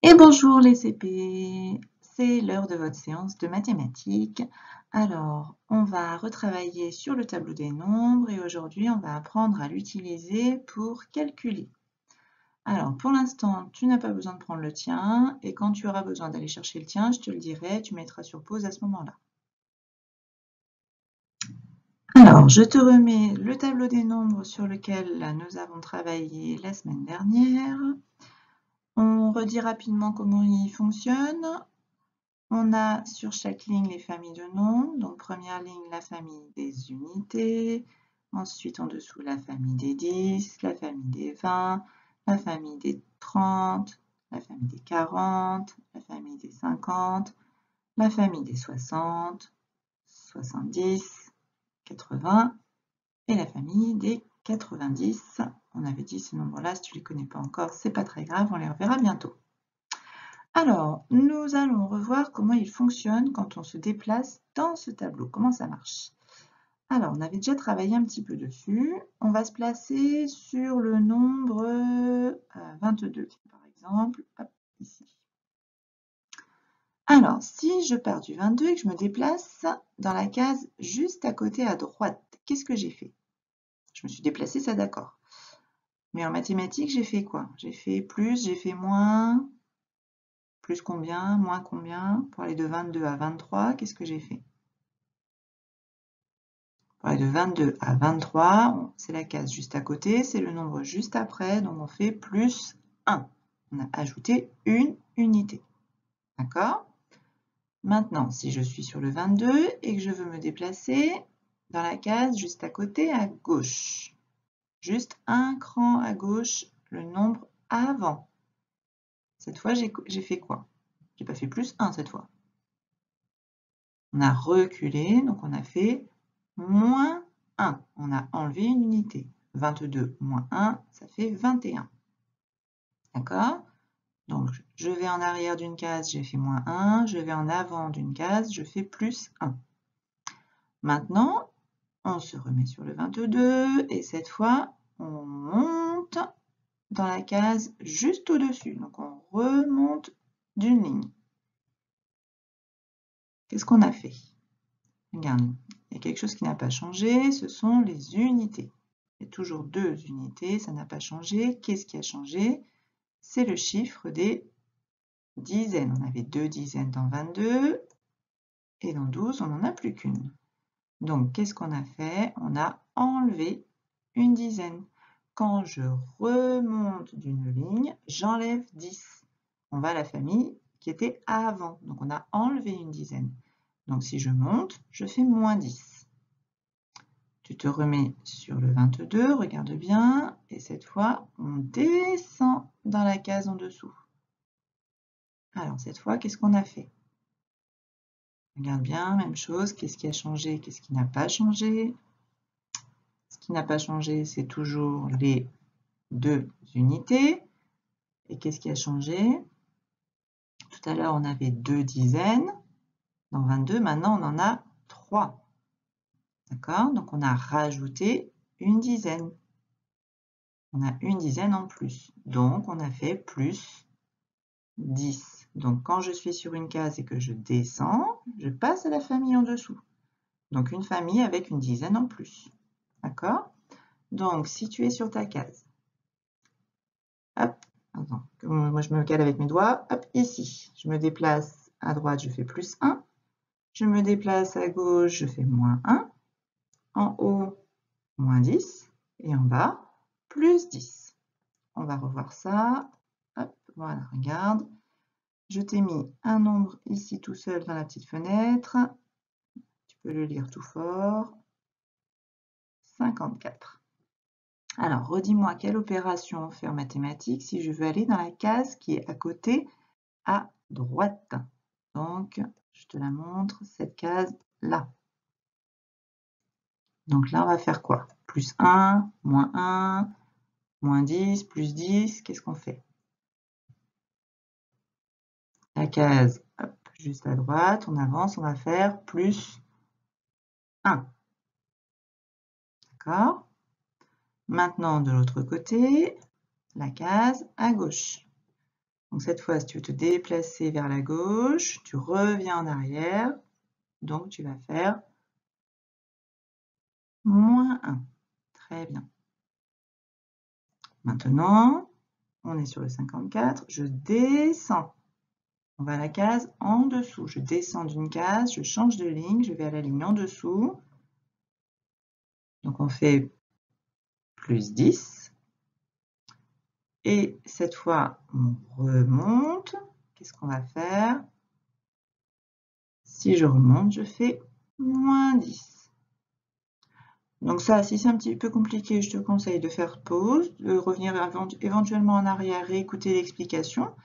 Et bonjour les CP, c'est l'heure de votre séance de mathématiques. Alors, on va retravailler sur le tableau des nombres et aujourd'hui, on va apprendre à l'utiliser pour calculer. Alors, pour l'instant, tu n'as pas besoin de prendre le tien et quand tu auras besoin d'aller chercher le tien, je te le dirai, tu mettras sur pause à ce moment-là. Alors, je te remets le tableau des nombres sur lequel nous avons travaillé la semaine dernière. On redit rapidement comment il fonctionne. On a sur chaque ligne les familles de nombres. Donc, première ligne, la famille des unités. Ensuite, en dessous, la famille des 10, la famille des 20, la famille des 30, la famille des 40, la famille des 50, la famille des 60, 70, 80 et la famille des 90. On avait dit ces nombres-là, si tu ne les connais pas encore, c'est pas très grave, on les reverra bientôt. Alors, nous allons revoir comment il fonctionne quand on se déplace dans ce tableau, comment ça marche. Alors, on avait déjà travaillé un petit peu dessus. On va se placer sur le nombre 22, par exemple, hop, ici. Alors, si je pars du 22 et que je me déplace dans la case juste à côté à droite, qu'est-ce que j'ai fait? Je me suis déplacée, ça d'accord. Mais en mathématiques, j'ai fait quoi? J'ai fait plus, j'ai fait moins. Plus combien? Moins combien? Pour aller de 22 à 23, qu'est-ce que j'ai fait? Pour aller de 22 à 23, c'est la case juste à côté, c'est le nombre juste après, donc on fait plus 1. On a ajouté une unité. D'accord? Maintenant, si je suis sur le 22 et que je veux me déplacer dans la case juste à côté à gauche, juste un cran à gauche, le nombre avant. Cette fois, j'ai fait quoi? J'ai pas fait plus 1 cette fois. On a reculé, donc on a fait moins 1. On a enlevé une unité. 22 moins 1, ça fait 21. D'accord? Donc, je vais en arrière d'une case, j'ai fait moins 1. Je vais en avant d'une case, je fais plus 1. Maintenant, on se remet sur le 22 et cette fois, on monte dans la case juste au-dessus. Donc, on remonte d'une ligne. Qu'est-ce qu'on a fait? Regarde, il y a quelque chose qui n'a pas changé, ce sont les unités. Il y a toujours 2 unités, ça n'a pas changé. Qu'est-ce qui a changé? C'est le chiffre des dizaines. On avait 2 dizaines dans 22 et dans 12, on n'en a plus qu'une. Donc, qu'est-ce qu'on a fait? On a enlevé une dizaine. Quand je remonte d'une ligne, j'enlève 10. On va à la famille qui était avant. Donc, on a enlevé une dizaine. Donc, si je monte, je fais moins 10. Tu te remets sur le 22, regarde bien, et cette fois, on descend dans la case en dessous. Alors, cette fois, qu'est-ce qu'on a fait? Regarde bien, même chose, qu'est-ce qui a changé, qu'est-ce qui n'a pas changé? Ce qui n'a pas changé, c'est toujours les 2 unités. Et qu'est-ce qui a changé? Tout à l'heure, on avait 2 dizaines. Dans 22, maintenant, on en a 3. D'accord? Donc, on a rajouté une dizaine. On a une dizaine en plus. Donc, on a fait plus 10. Donc, quand je suis sur une case et que je descends, je passe à la famille en dessous. Donc, une famille avec une dizaine en plus. D'accord? Donc, si tu es sur ta case, hop, attends, moi je me cale avec mes doigts, hop, ici, je me déplace à droite, je fais plus 1. Je me déplace à gauche, je fais moins 1. En haut, moins 10. Et en bas, plus 10. On va revoir ça. Hop, voilà, regarde. Je t'ai mis un nombre ici tout seul dans la petite fenêtre. Tu peux le lire tout fort. 54. Alors, redis-moi quelle opération on fait en mathématiques si je veux aller dans la case qui est à côté à droite. Donc, je te la montre, cette case-là. Donc là, on va faire quoi? Plus 1, moins 10, plus 10. Qu'est-ce qu'on fait? La case, hop, juste à droite, on avance, on va faire plus 1. D'accord? Maintenant, de l'autre côté, la case à gauche. Donc cette fois, si tu veux te déplacer vers la gauche, tu reviens en arrière. Donc tu vas faire moins 1. Très bien. Maintenant, on est sur le 54. Je descends. On va à la case en dessous. Je descends d'une case, je change de ligne, je vais à la ligne en dessous. Donc on fait plus 10. Et cette fois, on remonte. Qu'est-ce qu'on va faire? Si je remonte, je fais moins 10. Donc ça, si c'est un petit peu compliqué, je te conseille de faire pause, de revenir éventuellement en arrière, réécouter l'explication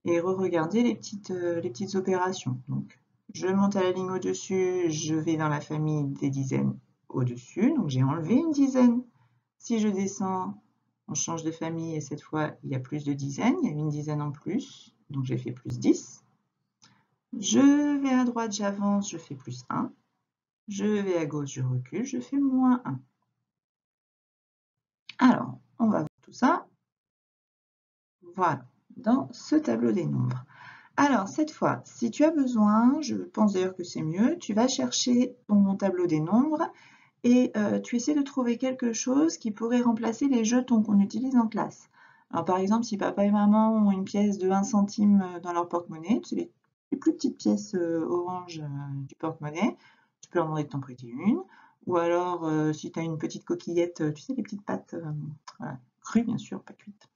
et re-regarder les petites opérations. Donc, je monte à la ligne au-dessus, je vais dans la famille des dizaines au-dessus, donc j'ai enlevé une dizaine. Si je descends, on change de famille et cette fois, il y a plus de dizaines, il y a une dizaine en plus, donc j'ai fait plus 10. Je vais à droite, j'avance, je fais plus 1. Je vais à gauche, je recule, je fais moins 1. Alors, on va voir tout ça. Voilà, dans ce tableau des nombres. Alors, cette fois, si tu as besoin, je pense d'ailleurs que c'est mieux, tu vas chercher ton tableau des nombres et tu essaies de trouver quelque chose qui pourrait remplacer les jetons qu'on utilise en classe. Alors, par exemple, si papa et maman ont une pièce de 1 centime dans leur porte-monnaie, c'est les plus petites pièces orange du porte-monnaie, tu peux leur demander de t'en prêter une. Ou alors, si tu as une petite coquillette, tu sais, les petites pâtes voilà, crues, bien sûr, pas cuites.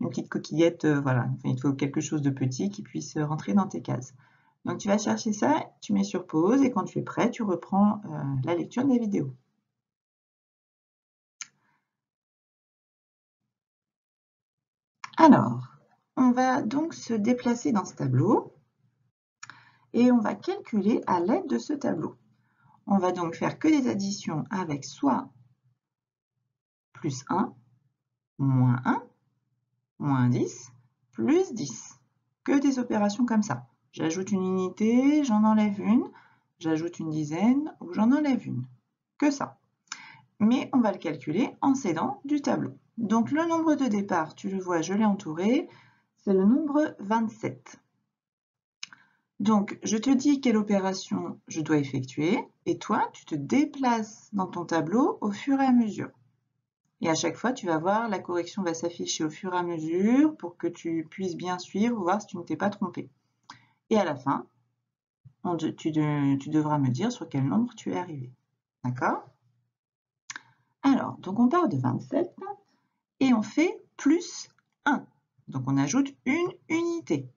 Une petite coquillette, voilà, enfin, il te faut quelque chose de petit qui puisse rentrer dans tes cases. Donc tu vas chercher ça, tu mets sur pause et quand tu es prêt, tu reprends la lecture de la vidéo. Alors, on va donc se déplacer dans ce tableau et on va calculer à l'aide de ce tableau. On va donc faire que des additions avec soit plus 1, moins 1, moins 10, plus 10. Que des opérations comme ça. J'ajoute une unité, j'en enlève une, j'ajoute une dizaine ou j'en enlève une. Que ça. Mais on va le calculer en s'aidant du tableau. Donc le nombre de départ, tu le vois, je l'ai entouré, c'est le nombre 27. Donc je te dis quelle opération je dois effectuer et toi, tu te déplaces dans ton tableau au fur et à mesure. Et à chaque fois, tu vas voir, la correction va s'afficher au fur et à mesure pour que tu puisses bien suivre, voir si tu ne t'es pas trompé. Et à la fin, tu devras me dire sur quel nombre tu es arrivé. D'accord? Alors, donc on part de 27 et on fait plus 1. Donc on ajoute une unité.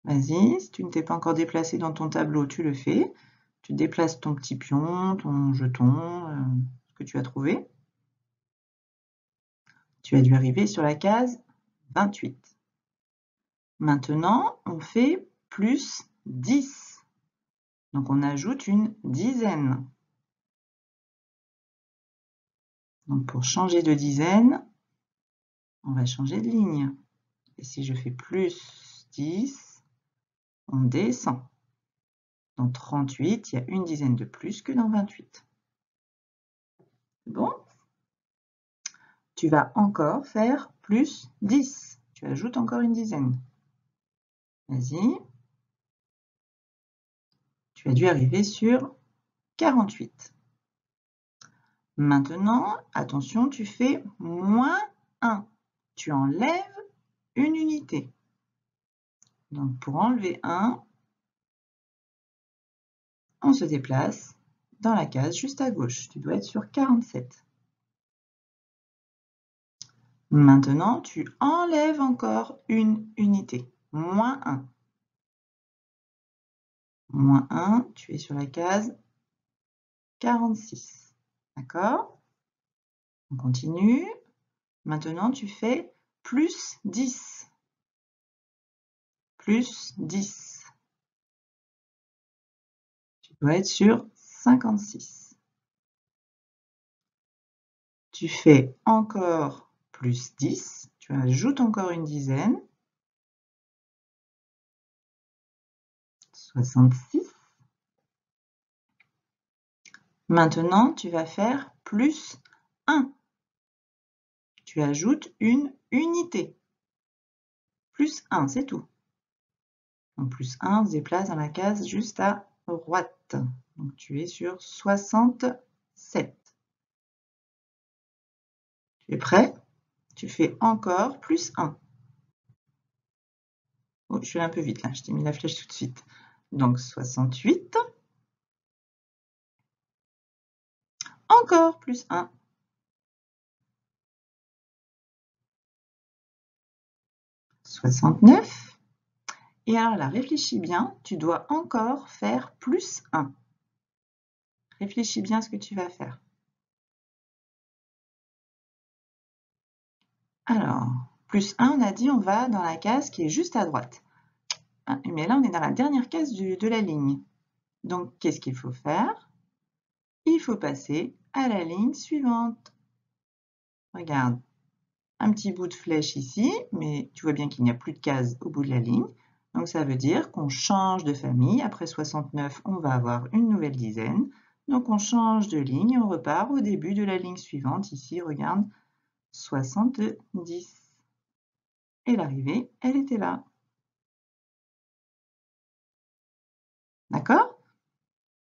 Vas-y, si tu ne t'es pas encore déplacé dans ton tableau, tu le fais. Tu déplaces ton petit pion, ton jeton, ce que tu as trouvé. Tu as dû arriver sur la case 28. Maintenant, on fait plus 10. Donc on ajoute une dizaine. Donc pour changer de dizaine, on va changer de ligne. Et si je fais plus 10, on descend. Dans 38, il y a une dizaine de plus que dans 28. Bon. Tu vas encore faire plus 10. Tu ajoutes encore une dizaine. Vas-y. Tu as dû arriver sur 48. Maintenant, attention, tu fais moins 1. Tu enlèves une unité. Donc, pour enlever 1, on se déplace dans la case juste à gauche. Tu dois être sur 47. Maintenant, tu enlèves encore une unité. Moins 1. Moins 1, tu es sur la case 46. D'accord? On continue. Maintenant, tu fais plus 10. Plus 10. Tu dois être sur 56. Tu fais encore plus 10. Tu ajoutes encore une dizaine. 66. Maintenant, tu vas faire plus 1. Tu ajoutes une unité. plus 1, c'est tout. Donc plus 1, on se déplace dans la case juste à droite. Donc tu es sur 67. Tu es prêt? Tu fais encore plus 1. Oh, je suis allée un peu vite là, je t'ai mis la flèche tout de suite. Donc 68. Encore plus 1. 69. Et alors là, réfléchis bien, tu dois encore faire plus 1. Réfléchis bien à ce que tu vas faire. Alors, plus 1, on a dit on va dans la case qui est juste à droite. Mais là, on est dans la dernière case de la ligne. Donc, qu'est-ce qu'il faut faire? Il faut passer à la ligne suivante. Regarde, un petit bout de flèche ici, mais tu vois bien qu'il n'y a plus de case au bout de la ligne. Donc, ça veut dire qu'on change de famille. Après 69, on va avoir une nouvelle dizaine. Donc, on change de ligne et on repart au début de la ligne suivante. Ici, regarde, 70. Et l'arrivée, elle était là. D'accord?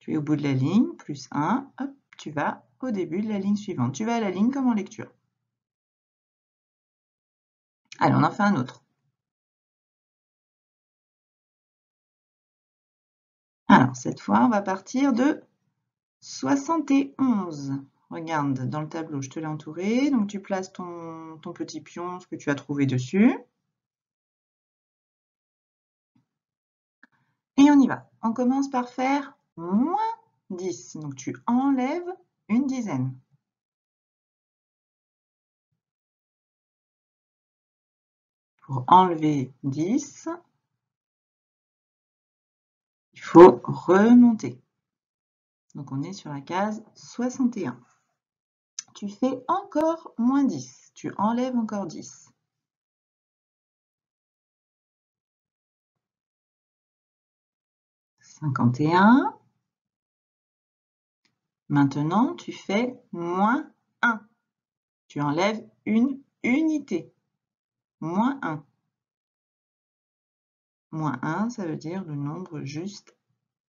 Tu es au bout de la ligne, plus 1, hop, tu vas au début de la ligne suivante. Tu vas à la ligne comme en lecture. Allez, on en fait un autre. Alors, cette fois, on va partir de 71. Regarde, dans le tableau, je te l'ai entouré. Donc, tu places ton petit pion, ce que tu as trouvé dessus. Et on y va. On commence par faire moins 10. Donc, tu enlèves une dizaine. Pour enlever 10, il faut remonter. Donc, on est sur la case 61. Tu fais encore moins 10. Tu enlèves encore 10. 51. Maintenant, tu fais moins 1. Tu enlèves une unité. Moins 1. Moins 1, ça veut dire le nombre juste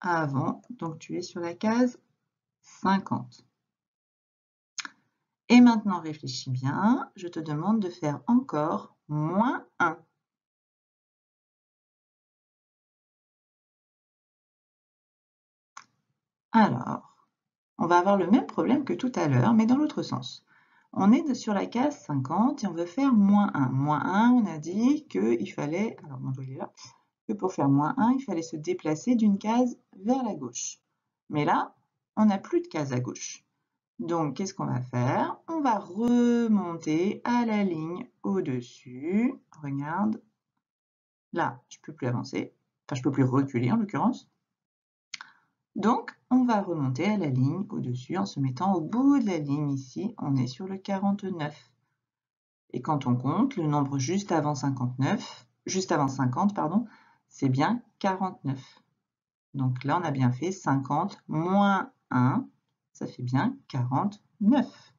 avant. Donc, tu es sur la case 50. Et maintenant, réfléchis bien. Je te demande de faire encore moins 1. Alors, on va avoir le même problème que tout à l'heure, mais dans l'autre sens. On est sur la case 50 et on veut faire moins 1. Moins 1, on a dit qu'il fallait, alors mon doigt est là, que pour faire moins 1, il fallait se déplacer d'une case vers la gauche. Mais là, on n'a plus de case à gauche. Donc, qu'est-ce qu'on va faire? On va remonter à la ligne au-dessus. Regarde, là, je ne peux plus avancer. Enfin, je ne peux plus reculer en l'occurrence. Donc, on va remonter à la ligne au-dessus en se mettant au bout de la ligne ici. On est sur le 49. Et quand on compte, le nombre juste avant 50, pardon, c'est bien 49. Donc là, on a bien fait 50 moins 1, ça fait bien 49.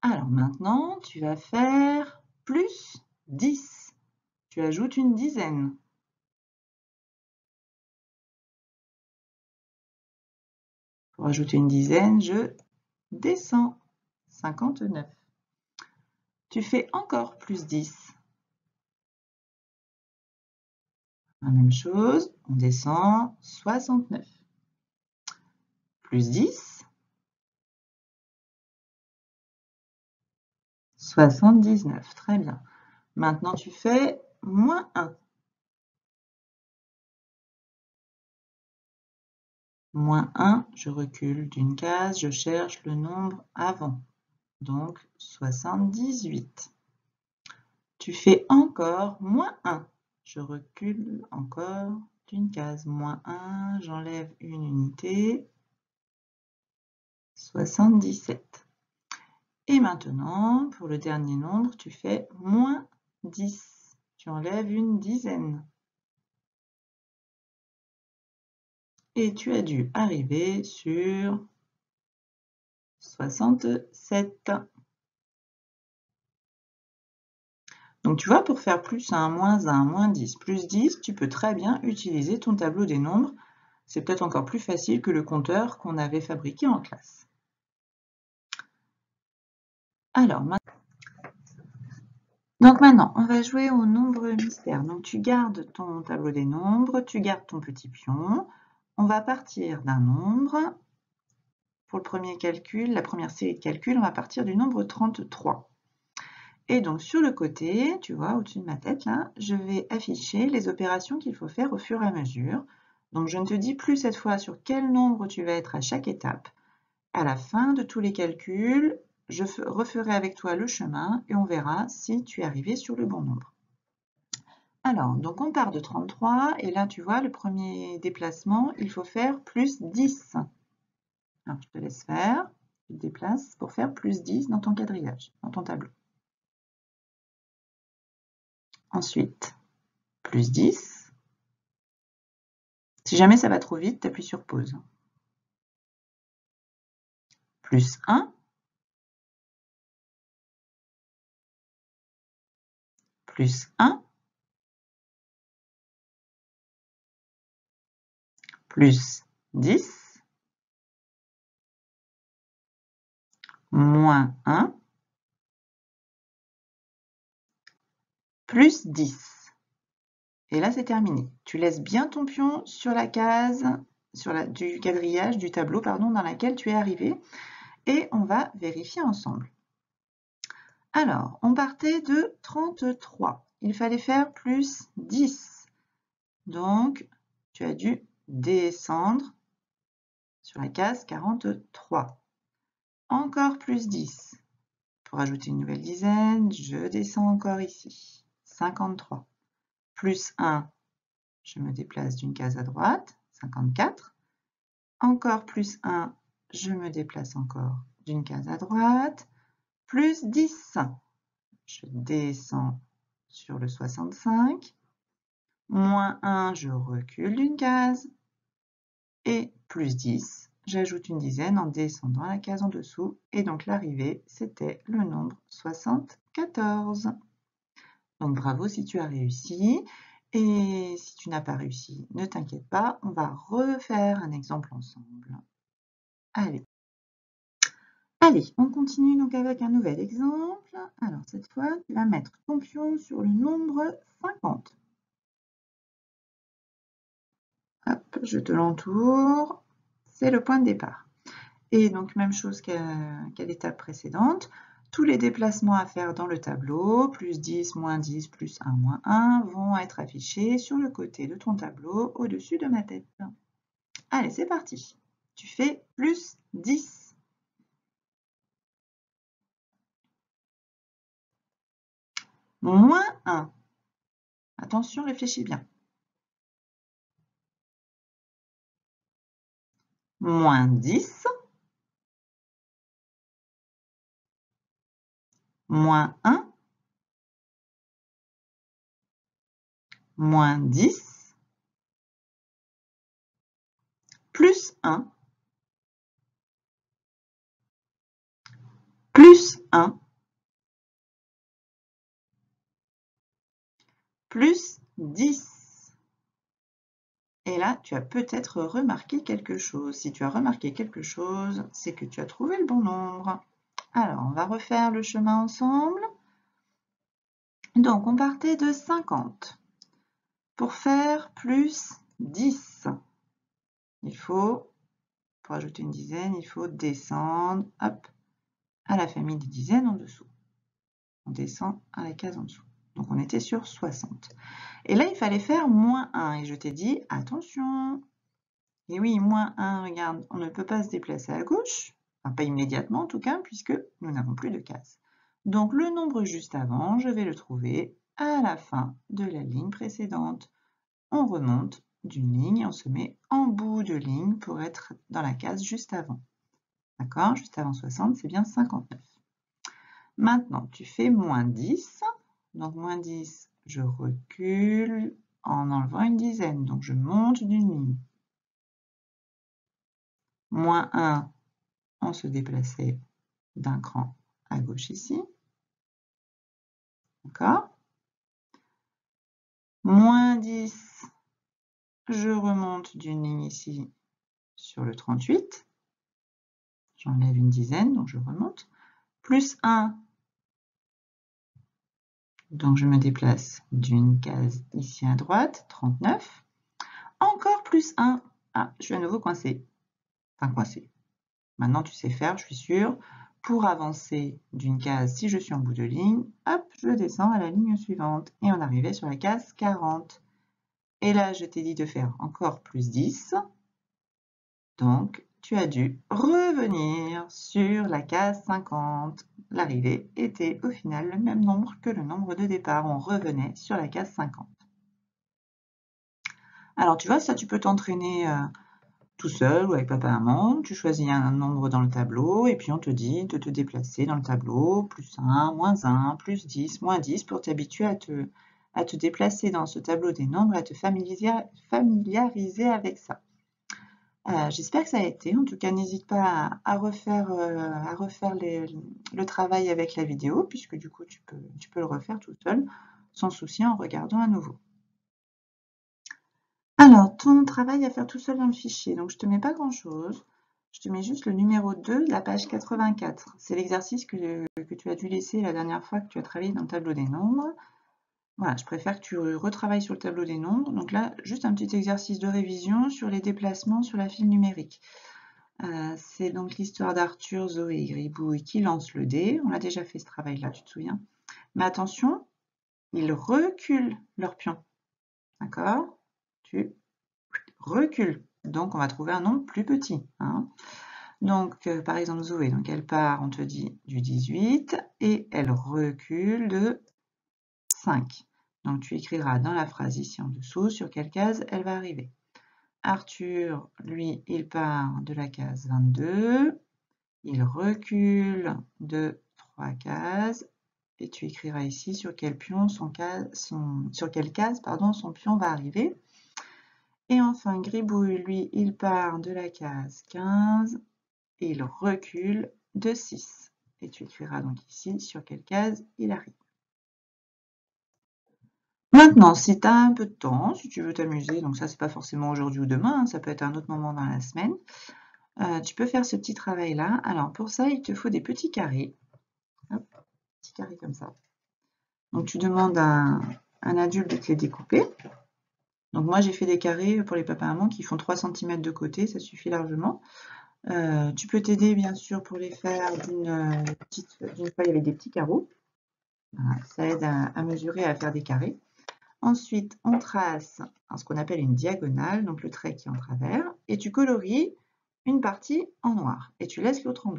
Alors maintenant, tu vas faire plus 10. Tu ajoutes une dizaine. Pour ajouter une dizaine, je descends. 59. Tu fais encore plus 10. La même chose, on descend 69. Plus 10. 79, très bien. Maintenant, tu fais moins 1. Moins 1, je recule d'une case, je cherche le nombre avant. Donc, 78. Tu fais encore moins 1. Je recule encore d'une case. Moins 1, j'enlève une unité. 77. Et maintenant, pour le dernier nombre, tu fais moins 10. Tu enlèves une dizaine. Et tu as dû arriver sur 67. Donc tu vois, pour faire plus 1, moins 10, plus 10, tu peux très bien utiliser ton tableau des nombres. C'est peut-être encore plus facile que le compteur qu'on avait fabriqué en classe. Alors, maintenant, on va jouer au nombre mystère. Donc tu gardes ton tableau des nombres, tu gardes ton petit pion. On va partir d'un nombre. Pour le premier calcul, la première série de calculs, on va partir du nombre 33. Et donc sur le côté, tu vois, au-dessus de ma tête, là, je vais afficher les opérations qu'il faut faire au fur et à mesure. Donc je ne te dis plus cette fois sur quel nombre tu vas être à chaque étape. À la fin de tous les calculs, je referai avec toi le chemin et on verra si tu es arrivé sur le bon nombre. Alors, donc on part de 33 et là, tu vois, le premier déplacement, il faut faire plus 10. Alors, je te laisse faire. Tu te déplaces pour faire plus 10 dans ton quadrillage, dans ton tableau. Ensuite, plus 10. Si jamais ça va trop vite, tu appuies sur pause. Plus 1. Plus 1. Plus 10. Moins 1. Plus 10. Et là, c'est terminé. Tu laisses bien ton pion sur la case du quadrillage, du tableau, pardon, dans laquelle tu es arrivé. Et on va vérifier ensemble. Alors, on partait de 33. Il fallait faire plus 10. Donc, tu as dû descendre sur la case 43. Encore plus 10. Pour ajouter une nouvelle dizaine, je descends encore ici. 53. Plus 1, je me déplace d'une case à droite. 54. Encore plus 1, je me déplace encore d'une case à droite. Plus 10. Je descends sur le 65. Moins 1, je recule d'une case. Et plus 10, j'ajoute une dizaine en descendant la case en dessous. Et donc l'arrivée, c'était le nombre 74. Donc bravo si tu as réussi. Et si tu n'as pas réussi, ne t'inquiète pas, on va refaire un exemple ensemble. Allez. Allez, on continue donc avec un nouvel exemple. Alors cette fois, tu vas mettre ton pion sur le nombre 50. Hop, je te l'entoure. C'est le point de départ. Et donc, même chose qu'à l'étape précédente, tous les déplacements à faire dans le tableau, plus 10, moins 10, plus 1, moins 1, vont être affichés sur le côté de ton tableau, au-dessus de ma tête. Allez, c'est parti. Tu fais plus 10. Moins 1. Attention, réfléchis bien. Moins 10. Moins 1. Moins 10. Plus 1. Plus 1. Plus 10. Et là, tu as peut-être remarqué quelque chose. Si tu as remarqué quelque chose, c'est que tu as trouvé le bon nombre. Alors, on va refaire le chemin ensemble. Donc, on partait de 50. Pour faire plus 10, il faut, pour ajouter une dizaine, il faut descendre, hop, à la famille des dizaines en dessous. On descend à la case en dessous. Donc, on était sur 60. Et là, il fallait faire moins 1. Et je t'ai dit, attention. Et oui, moins 1, regarde, on ne peut pas se déplacer à gauche. Enfin, pas immédiatement en tout cas, puisque nous n'avons plus de case. Donc, le nombre juste avant, je vais le trouver à la fin de la ligne précédente. On remonte d'une ligne et on se met en bout de ligne pour être dans la case juste avant. D'accord? Juste avant 60, c'est bien 59. Maintenant, tu fais moins 10. Donc, moins 10, je recule en enlevant une dizaine. Donc, je monte d'une ligne. Moins 1, on se déplaçait d'un cran à gauche ici. D'accord? Moins 10, je remonte d'une ligne ici sur le 38. J'enlève une dizaine, donc je remonte. Plus 1, donc je me déplace d'une case ici à droite, 39. Encore plus 1. Ah, je suis à nouveau coincée. Enfin, coincée. Maintenant, tu sais faire, je suis sûre. Pour avancer d'une case, si je suis en bout de ligne, hop, je descends à la ligne suivante. Et on arrivait sur la case 40. Et là, je t'ai dit de faire encore plus 10. Donc, tu as dû revenir sur la case 50. L'arrivée était au final le même nombre que le nombre de départ. On revenait sur la case 50. Alors, tu vois, ça, tu peux t'entraîner tout seul ou avec papa et maman. Tu choisis un nombre dans le tableau et puis on te dit de te déplacer dans le tableau. Plus 1, moins 1, plus 10, moins 10 pour t'habituer à te déplacer dans ce tableau des nombres et à te familiariser avec ça. J'espère que ça a été. En tout cas, n'hésite pas à refaire le travail avec la vidéo, puisque du coup, tu peux le refaire tout seul, sans souci, en regardant à nouveau. Alors, ton travail à faire tout seul dans le fichier. Donc, je ne te mets pas grand-chose. Je te mets juste le numéro 2 de la page 84. C'est l'exercice que tu as dû laisser la dernière fois que tu as travaillé dans le tableau des nombres. Voilà, je préfère que tu retravailles sur le tableau des nombres. Donc là, juste un petit exercice de révision sur les déplacements sur la file numérique. C'est donc l'histoire d'Arthur, Zoé et Gribouille qui lancent le dé. On a déjà fait ce travail-là, tu te souviens? Mais attention, ils reculent leur pion. D'accord? Tu recules. Donc, on va trouver un nombre plus petit. Hein. Donc, par exemple, Zoé, donc elle part, on te dit, du 18 et elle recule de 5. Donc, tu écriras dans la phrase ici en dessous sur quelle case elle va arriver. Arthur, lui, il part de la case 22. Il recule de 3 cases et tu écriras ici sur quelle case son pion va arriver. Et enfin, Gribouille, lui, il part de la case 15 et il recule de 6. Et tu écriras donc ici sur quelle case il arrive. Maintenant, si tu as un peu de temps, si tu veux t'amuser, donc ça c'est pas forcément aujourd'hui ou demain, hein, ça peut être un autre moment dans la semaine, tu peux faire ce petit travail-là. Alors pour ça, il te faut des petits carrés. Hop, petits carrés comme ça. Donc tu demandes à un adulte de te les découper. Donc moi j'ai fait des carrés pour les papas et mamans qui font 3 cm de côté, ça suffit largement. Tu peux t'aider bien sûr pour les faire d'une feuille avec des petits carreaux. Voilà, ça aide à mesurer et à faire des carrés. Ensuite, on trace ce qu'on appelle une diagonale, donc le trait qui est en travers, et tu colories une partie en noir et tu laisses l'autre en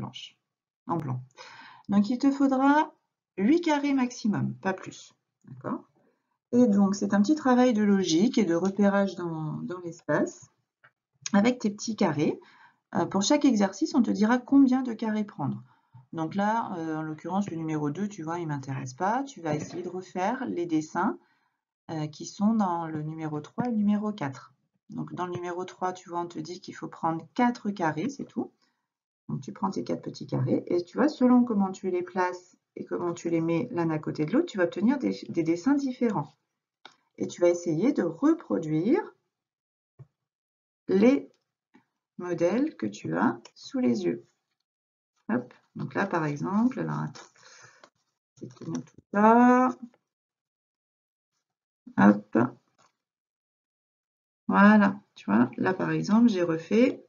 blanc. Donc il te faudra 8 carrés maximum, pas plus. D'accord ? Et donc c'est un petit travail de logique et de repérage dans l'espace avec tes petits carrés. Pour chaque exercice, on te dira combien de carrés prendre. Donc là, en l'occurrence, le numéro 2, tu vois, il ne m'intéresse pas. Tu vas essayer de refaire les dessins qui sont dans le numéro 3 et le numéro 4. Donc dans le numéro 3, tu vois, on te dit qu'il faut prendre 4 carrés, c'est tout. Donc tu prends tes 4 petits carrés et tu vois, selon comment tu les places et comment tu les mets l'un à côté de l'autre, tu vas obtenir des dessins différents. Et tu vas essayer de reproduire les modèles que tu as sous les yeux. Hop. Donc là, par exemple, alors attends, je vais tenir tout ça. Hop. Voilà, tu vois, là par exemple, j'ai refait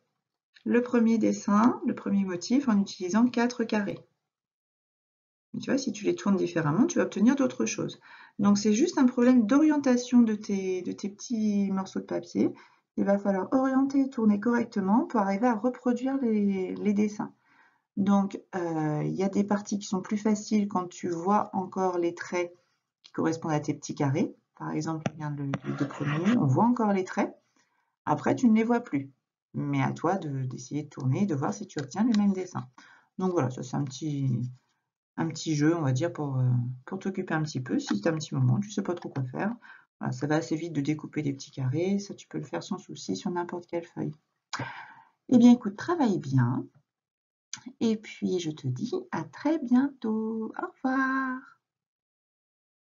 le premier dessin, le premier motif en utilisant 4 carrés. Mais tu vois, si tu les tournes différemment, tu vas obtenir d'autres choses. Donc c'est juste un problème d'orientation de tes petits morceaux de papier. Il va falloir orienter et tourner correctement pour arriver à reproduire les dessins. Donc il y a des parties qui sont plus faciles quand tu vois encore les traits qui correspondent à tes petits carrés. Par exemple, regarde les 2 premiers, on voit encore les traits. Après, tu ne les vois plus. Mais à toi d'essayer de tourner et de voir si tu obtiens le même dessin. Donc voilà, ça c'est un petit jeu, on va dire, pour t'occuper un petit peu. Si tu as un petit moment, tu ne sais pas trop quoi faire. Voilà, ça va assez vite de découper des petits carrés. Ça, tu peux le faire sans souci sur n'importe quelle feuille. Eh bien, écoute, travaille bien. Et puis, je te dis à très bientôt. Au revoir.